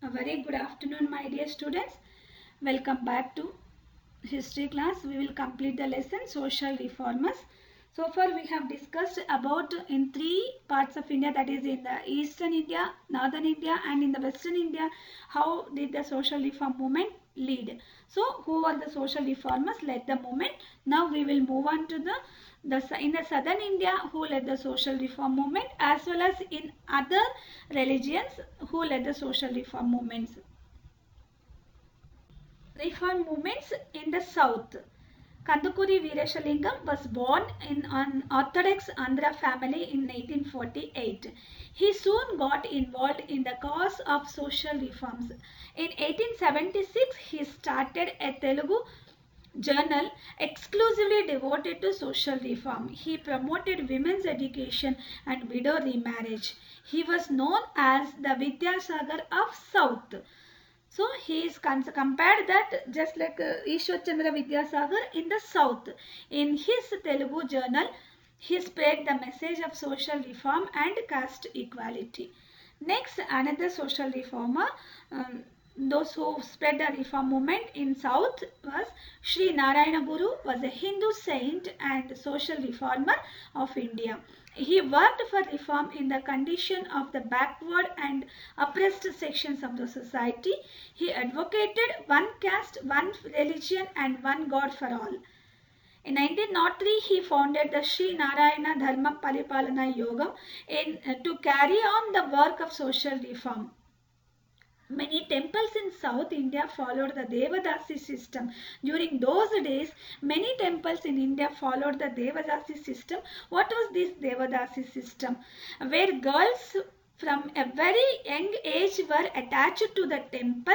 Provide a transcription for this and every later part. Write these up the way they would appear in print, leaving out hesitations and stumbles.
A very good afternoon, my dear students. Welcome back to history class. We will complete the lesson social reformers. So far we have discussed about in three parts of India, that is in the eastern India, northern India and in the western India, how did the social reform movement lead. So who were the social reformers led the movement. Now we will move on to in the southern India who led the social reform movement, as well as in other religions who led the social reform movements. Reform movements in the south. Kandukuri Veerashalingam was born in an Orthodox Andhra family in 1848. He soon got involved in the cause of social reforms. In 1876, he started a Telugu journal exclusively devoted to social reform. He promoted women's education and widow remarriage. He was known as the Vidyasagar of South. So he is compared that just like Ishwar Chandra Vidyasagar in the south. In his Telugu journal, he spread the message of social reform and caste equality. Next, another social reformer, those who spread the reform movement in south was Sri Narayana Guru, was a Hindu saint and social reformer of India. He worked for reform in the condition of the backward and oppressed sections of the society. He advocated one caste, one religion and one God for all. In 1903, he founded the Sri Narayana Dharma Paripalana Yogam to carry on the work of social reform. Many temples in South India followed the Devadasi system. During those days, many temples in India followed the Devadasi system. What was this Devadasi system? Where girls from a very young age were attached to the temple.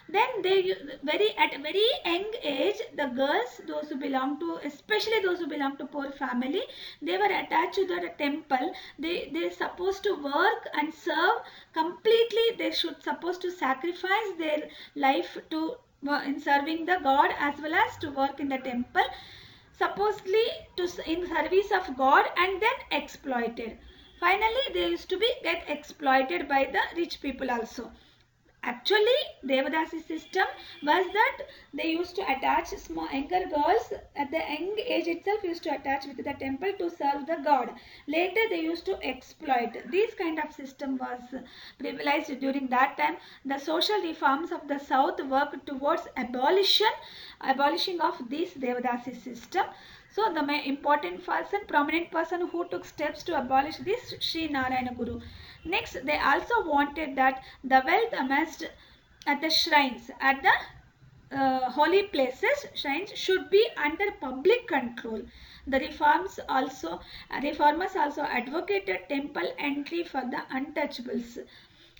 Then at a very young age, the girls, those who belong to, especially those who belong to poor family, they were attached to the temple. They supposed to work and serve completely. They should supposed to sacrifice their life to in serving the God, as well as to work in the temple, supposedly to in service of God, and then exploited. Finally, they used to be get exploited by the rich people also. Actually, Devadasi system was that they used to attach small younger girls at the young age itself, used to attach with the temple to serve the god. Later they used to exploit. This kind of system was privileged during that time. The social reforms of the south worked towards abolishing of this Devadasi system. So the important person, prominent person who took steps to abolish this, Sri Narayana Guru. Next, they also wanted that the wealth amassed at the shrines, at the holy places, shrines should be under public control. The reformers also advocated temple entry for the untouchables.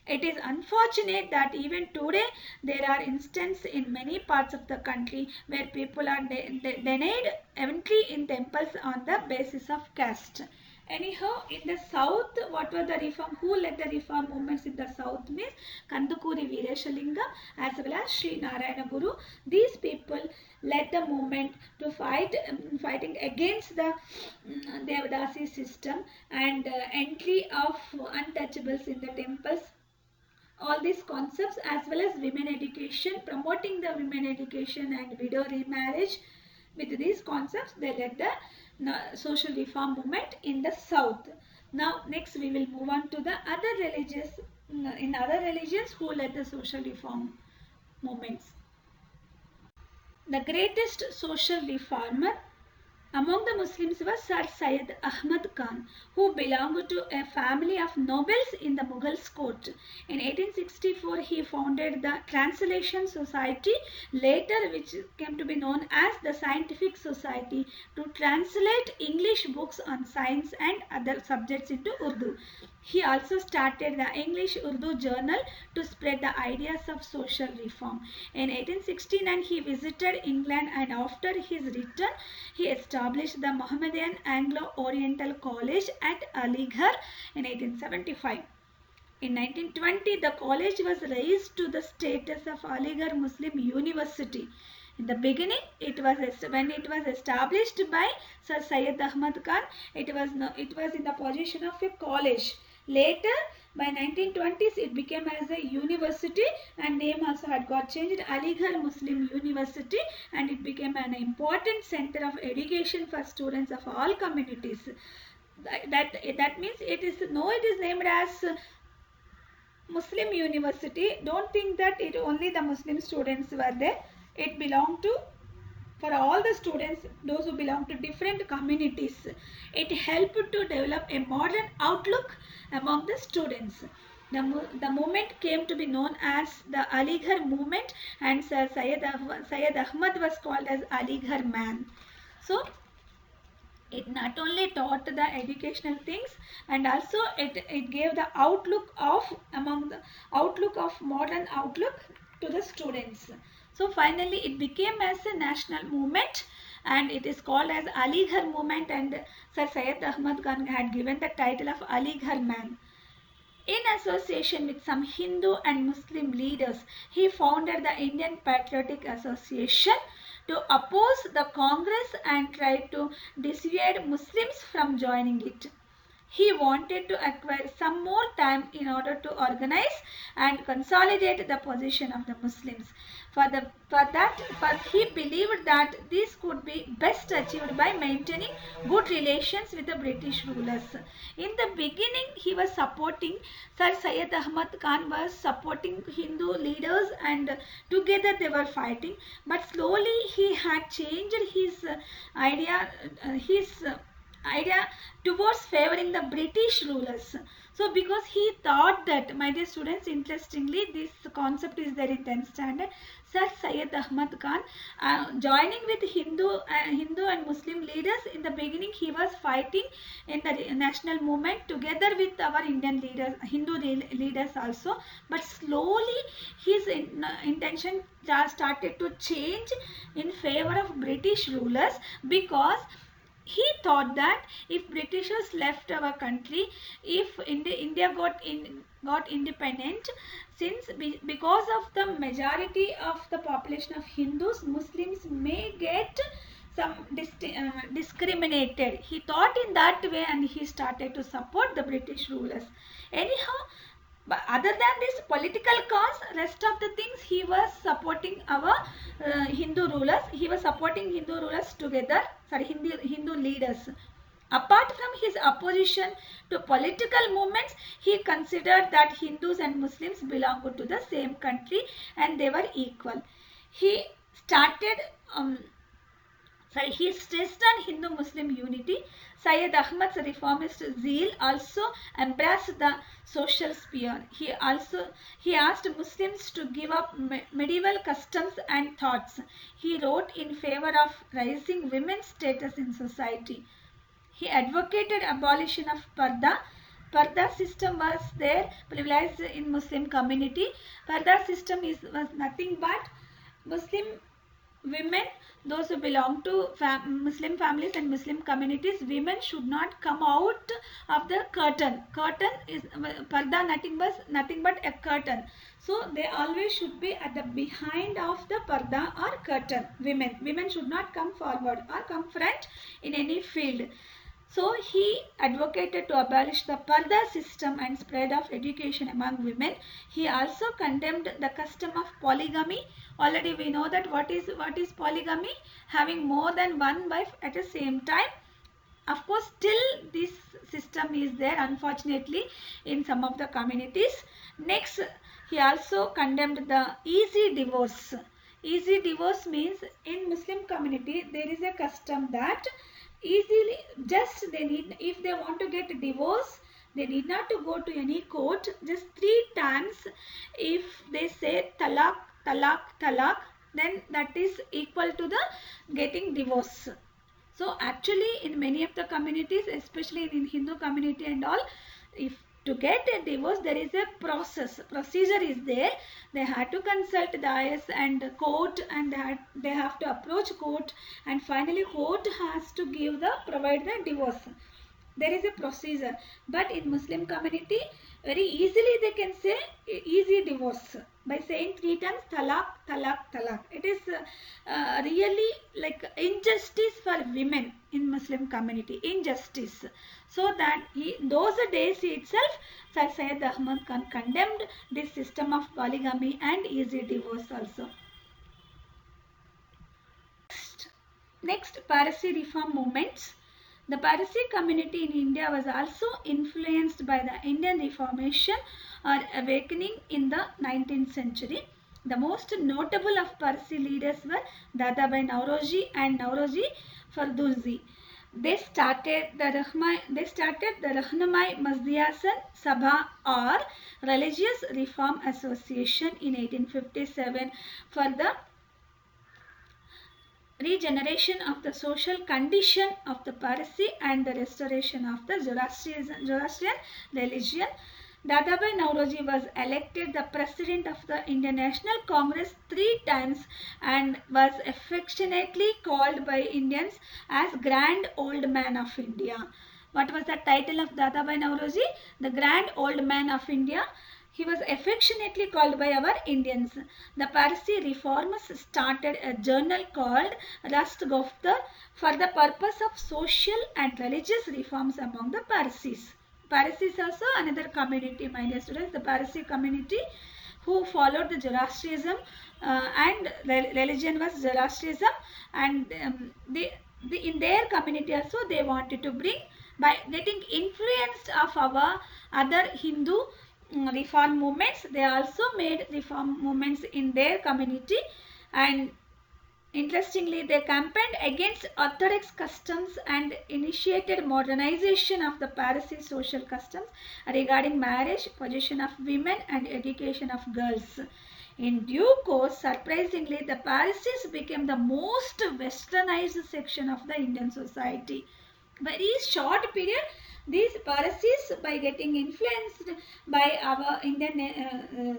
It is unfortunate that even today there are instances in many parts of the country where people are denied entry in temples on the basis of caste. Anyhow, in the south, what were the reform? Who led the reform movements in the south means Kandukuri Veerashalingam as well as Sri Narayana Guru. These people led the movement to fighting against the Devadasi system and entry of untouchables in the temples. All these concepts, as well as women education, promoting the women education and widow remarriage. With these concepts, they led the social reform movement in the south. Now next we will move on to the other religions who led the social reform movements. The greatest social reformer among the Muslims was Sir Syed Ahmad Khan, who belonged to a family of nobles in the Mughals court. In 1864, he founded the Translation Society, later which came to be known as the Scientific Society, to translate English books on science and other subjects into Urdu. He also started the English-Urdu journal to spread the ideas of social reform. In 1869, he visited England, and after his return, he established the Mohammedan Anglo-Oriental College at Aligarh in 1875. In 1920, the college was raised to the status of Aligarh Muslim University. In the beginning, when it was established by Sir Syed Ahmad Khan, it was in the position of a college. Later, By 1920s it became as a university, and name also had got changed, Aligarh Muslim University, and it became an important center of education for students of all communities. That means it is named as Muslim University. Don't think that it only the Muslim students were there. It belonged to for all the students, those who belong to different communities. It helped to develop a modern outlook among the students. The movement came to be known as the Aligarh movement, and Sir Syed Ahmad was called as Aligarh man. So it not only taught the educational things, and also it gave the outlook of modern outlook to the students. So finally it became as a national movement, and it is called as Aligarh movement, and Sir Syed Ahmad Khan had given the title of Aligarh man. In association with some Hindu and Muslim leaders, he founded the Indian Patriotic Association to oppose the Congress and tried to dissuade Muslims from joining it. He wanted to acquire some more time in order to organize and consolidate the position of the Muslims. For he believed that this could be best achieved by maintaining good relations with the British rulers. In the beginning, he was supporting, Sir Syed Ahmad Khan was supporting Hindu leaders, and together they were fighting. But slowly he had changed his idea towards favoring the British rulers. So because he thought that, my dear students, interestingly this concept is there in 10th standard, Sir Syed Ahmad Khan joining with Hindu and Muslim leaders. In the beginning he was fighting in the national movement together with our Indian leaders, Hindu leaders also, but slowly his intention started to change in favor of British rulers, because he thought that if Britishers left our country, if India got independent, since because of the majority of the population of Hindus, Muslims may get some discriminated. He thought in that way, and he started to support the British rulers. Anyhow, but other than this political cause, rest of the things he was supporting our Hindu rulers. He was supporting Hindu rulers together, sorry, Hindu leaders. Apart from his opposition to political movements, he considered that Hindus and Muslims belonged to the same country and they were equal. He started he stressed on Hindu-Muslim unity. Syed Ahmad's reformist zeal also embraced the social sphere. He asked Muslims to give up medieval customs and thoughts. He wrote in favor of raising women's status in society. He advocated abolition of Parda. Parda system was there, privileged in Muslim community. Parda system was nothing but Muslim women, those who belong to Muslim families and Muslim communities, women should not come out of the curtain. Curtain is parda, nothing but a curtain. So they always should be at the behind of the parda or curtain. Women should not come forward or come front in any field. So he advocated to abolish the Parda system and spread of education among women. He also condemned the custom of polygamy. Already we know that what is polygamy? Having more than one wife at the same time. Of course, still this system is there, unfortunately, in some of the communities. Next, he also condemned the easy divorce. Easy divorce means in Muslim community there is a custom that easily, just if they want to get a divorce, they need not to go to any court. Just 3 times if they say talak, talak, talak, then that is equal to the getting divorce. So actually in many of the communities, especially in Hindu community and all, if to get a divorce there is a procedure is there. They had to consult the IS and court, and they have to approach court, and finally court has to provide the divorce. There is a procedure. But in Muslim community, very easily they can say easy divorce by saying 3 times talaq, talaq, talaq. It is really like injustice for women in Muslim community, injustice. So that those days itself, Sir Syed Ahmad Khan condemned this system of polygamy and easy divorce also. Next, Parsi reform movements. The Parsi community in India was also influenced by the Indian Reformation or awakening in the 19th century. The most notable of Parsi leaders were Dadabhai Nauroji and Nauroji Fardozi. They started the Rahnamai Mazdiyasan Sabha or Religious Reform Association in 1857 for the regeneration of the social condition of the Parsi and the restoration of the Zoroastrian religion. Dadabhai Nauroji was elected the president of the Indian National Congress 3 times and was affectionately called by Indians as Grand Old Man of India. What was the title of Dadabhai Nauroji? The Grand Old Man of India. He was affectionately called by our Indians. The Parsi reformers started a journal called Rast Goftar for the purpose of social and religious reforms among the Parsis. Parsis also another community, my dear students. The Parsi community who followed the Zoroastrianism and religion was Zoroastrianism, and in their community also they wanted to bring, by getting influenced of our other Hindu reform movements, they also made reform movements in their community. And interestingly, they campaigned against orthodox customs and initiated modernization of the Parsi social customs regarding marriage, position of women and education of girls. In due course, surprisingly, the Parsis became the most westernized section of the Indian society. Very short period, these Parsis, by getting influenced by our Indian,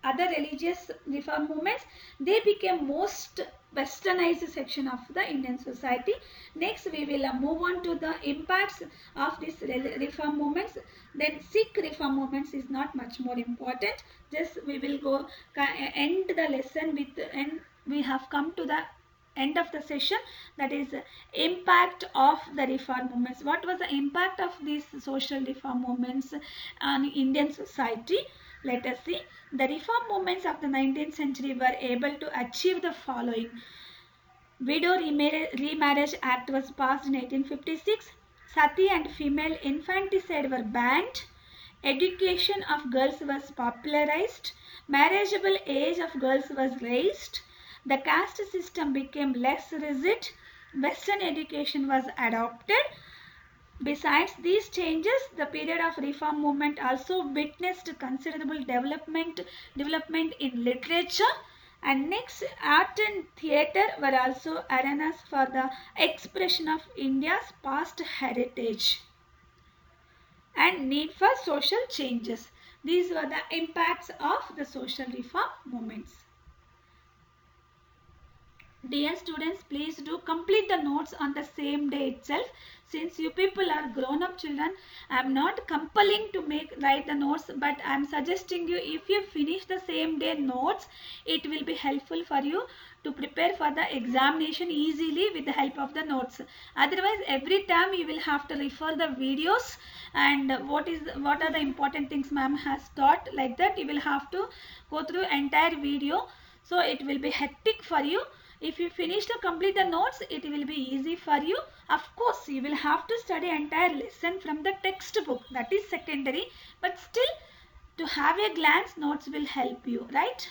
other religious reform movements, they became most westernized section of the Indian society. Next, we will move on to the impacts of these reform movements. Then Sikh reform movements is not much more important. Just we will go end the lesson with, and we have come to the end of the session, that is impact of the reform movements. What was the impact of these social reform movements on Indian society? Let us see. The reform movements of the 19th century were able to achieve the following. Widow Remarriage Act was passed in 1856. Sati and female infanticide were banned. Education of girls was popularized. Marriageable age of girls was raised. The caste system became less rigid. Western education was adopted. Besides these changes, the period of reform movement also witnessed considerable development in literature. And next, art and theatre were also arenas for the expression of India's past heritage and need for social changes. These were the impacts of the social reform movements. Dear students, please do complete the notes on the same day itself. Since you people are grown-up children, I am not compelling to write the notes, but I am suggesting you, if you finish the same day notes, it will be helpful for you to prepare for the examination easily with the help of the notes. Otherwise, every time you will have to refer the videos and what are the important things ma'am has taught, like that you will have to go through entire video. So it will be hectic for you. If you finish to complete the notes, it will be easy for you. Of course, you will have to study entire lesson from the textbook. That is secondary. But still, to have a glance, notes will help you, right?